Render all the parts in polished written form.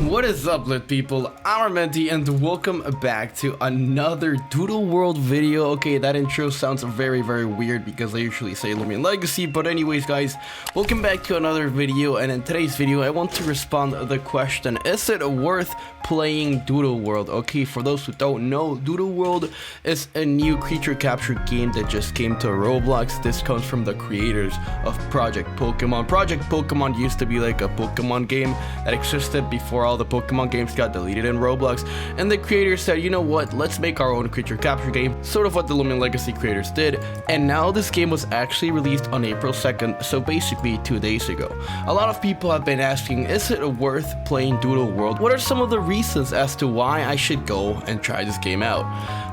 What is up, lit people? I'm Armenti and welcome back to another Doodle World video. Okay, that intro sounds very weird because I usually say Lumion Legacy, but anyways guys, welcome back to another video, and in today's video I want to respond to the question, is it worth playing Doodle World? Okay, for those who don't know, Doodle World is a new creature capture game that just came to Roblox. This comes from the creators of Project Pokemon. Project Pokemon used to be like a Pokemon game that existed before all the Pokemon games got deleted in Roblox, and the creators said, you know what, let's make our own creature capture game, sort of what the Lumion Legacy creators did, and now this game was actually released on April 2nd, so basically 2 days ago. A lot of people have been asking, is it worth playing Doodle World? What are some of the reasons as to why I should go and try this game out?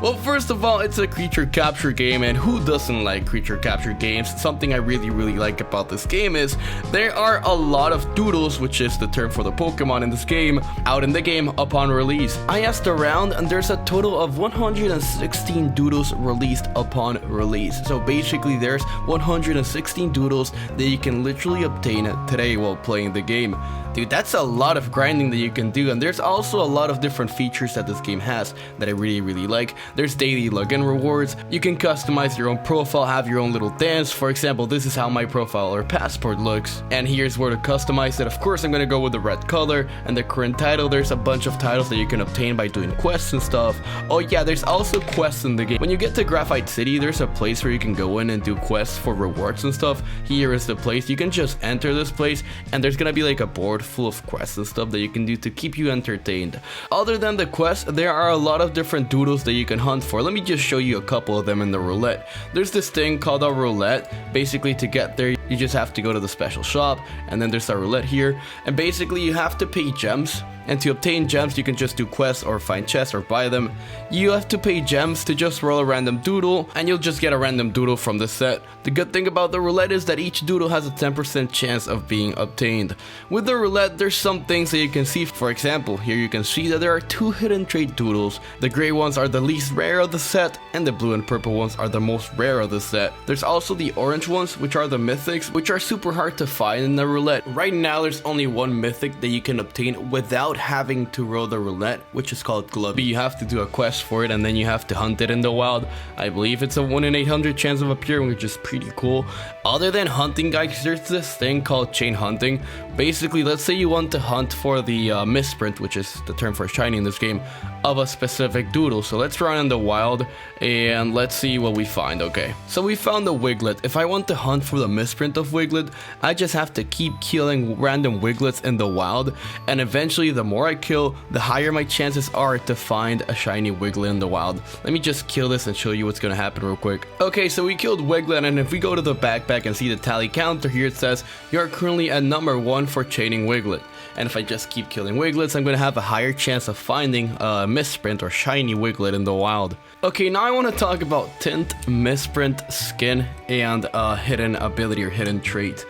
Well, first of all, it's a creature capture game, and who doesn't like creature capture games? Something I really like about this game is there are a lot of doodles, which is the term for the Pokemon in this game, out in the game upon release. I asked around and there's a total of 116 doodles released upon release. So basically there's 116 doodles that you can literally obtain today while playing the game. Dude, that's a lot of grinding that you can do, and there's also a lot of different features that this game has that I really like. There's daily login rewards, you can customize your own profile, have your own little dance. For example, this is how my profile or passport looks, and here's where to customize it. Of course, I'm gonna go with the red color, and the current title. There's a bunch of titles that you can obtain by doing quests and stuff. Oh yeah, there's also quests in the game. When you get to Graphite City, there's a place where you can go in and do quests for rewards and stuff. Here is the place. You can just enter this place, and there's gonna be like a board full of quests and stuff that you can do to keep you entertained. Other than the quests, there are a lot of different doodles that you can hunt for. Let me just show you a couple of them in the roulette. There's this thing called a roulette. Basically, to get there, you just have to go to the special shop, and then there's a roulette here, and basically you have to pay gems. And to obtain gems, you can just do quests or find chests or buy them. You have to pay gems to just roll a random doodle, and you'll just get a random doodle from the set. The good thing about the roulette is that each doodle has a 10% chance of being obtained. With the roulette, there's some things that you can see. For example, here you can see that there are 2 hidden trait doodles. The gray ones are the least rare of the set, and the blue and purple ones are the most rare of the set. There's also the orange ones, which are the mythics, which are super hard to find in the roulette. Right now, there's only one mythic that you can obtain without having to roll the roulette, which is called Glove. You have to do a quest for it, and then you have to hunt it in the wild. I believe it's a 1 in 800 chance of appearing, which is pretty cool. Other than hunting, guys, there's this thing called chain hunting. Basically, let's say you want to hunt for the misprint, which is the term for shiny in this game, of a specific doodle. So let's run in the wild and let's see what we find. Okay, so we found the Wiglet. If I want to hunt for the misprint of Wiglet, I just have to keep killing random Wiglets in the wild, and eventually the more I kill, the higher my chances are to find a shiny Wiglet in the wild. Let me just kill this and show you what's gonna happen real quick. Okay, so we killed Wiglet, and if we go to the backpack and see the tally counter here, it says you are currently at number 1 for chaining Wiglet. And if I just keep killing Wiglets, I'm gonna have a higher chance of finding a misprint or shiny Wiglet in the wild. Okay, now I want to talk about tint, misprint, skin, and hidden ability or hidden trait.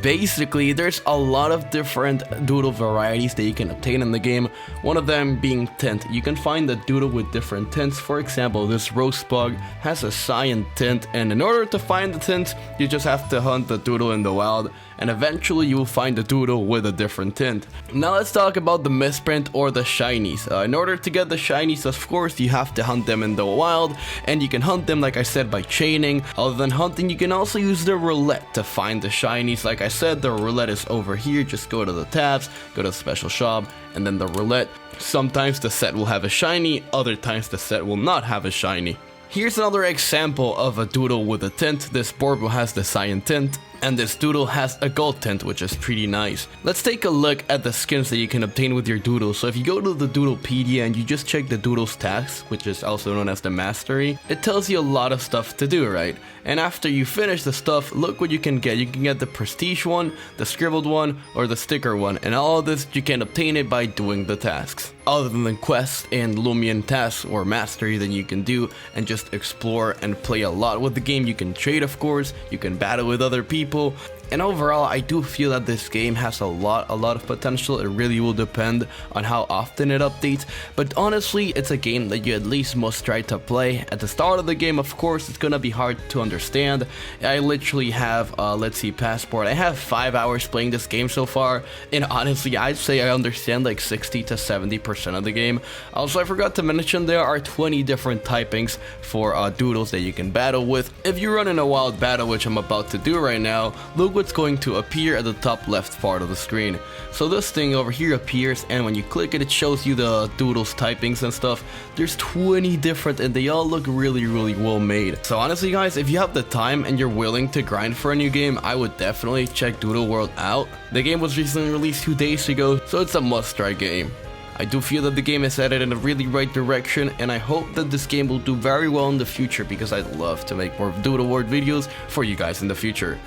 Basically, there's a lot of different doodle varieties that you can obtain in the game. One of them being tint. You can find a doodle with different tints. For example, this Rosebug has a cyan tint, and in order to find the tint, you just have to hunt the doodle in the wild, and eventually you will find a doodle with a different tint. Now let's talk about the misprint or the shinies. In order to get the shinies, of course, you have to hunt them in the wild, and you can hunt them, like I said, by chaining. Other than hunting, you can also use the roulette to find the shinies. Like I said, the roulette is over here. Just go to the tabs, go to the special shop, and then the roulette. Sometimes the set will have a shiny, other times the set will not have a shiny. Here's another example of a doodle with a tint. This Borbo has the cyan tint, and this doodle has a gold tint, which is pretty nice. Let's take a look at the skins that you can obtain with your doodle. So if you go to the Doodlepedia and you just check the doodle's tasks, which is also known as the mastery, it tells you a lot of stuff to do, right? And after you finish the stuff, look what you can get. You can get the prestige one, the scribbled one, or the sticker one, and all of this you can obtain it by doing the tasks. Other than the quest and Lumion tasks or mastery that you can do and just explore and play a lot with the game. You can trade, of course, you can battle with other people, And overall, I do feel that this game has a lot of potential. It really will depend on how often it updates, but honestly, it's a game that you at least must try to play. At the start of the game, of course, it's gonna be hard to understand. I literally have, let's see, passport. I have 5 hours playing this game so far, and honestly, I'd say I understand like 60 to 70% of the game. Also, I forgot to mention there are 20 different typings for doodles that you can battle with. If you run in a wild battle, which I'm about to do right now, look what's going to appear at the top left part of the screen. So this thing over here appears, and when you click it, it shows you the doodles typings and stuff. There's 20 different, and they all look really well made. So honestly guys, if you have the time and you're willing to grind for a new game, I would definitely check Doodle World out. The game was recently released 2 days ago, so it's a must-try game. I do feel that the game is headed in the really right direction, and I hope that this game will do very well in the future, because I'd love to make more Doodle World videos for you guys in the future.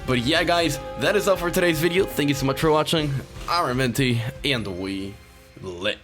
But yeah guys, that is all for today's video. Thank you so much for watching. I'm Armenti, and we lit.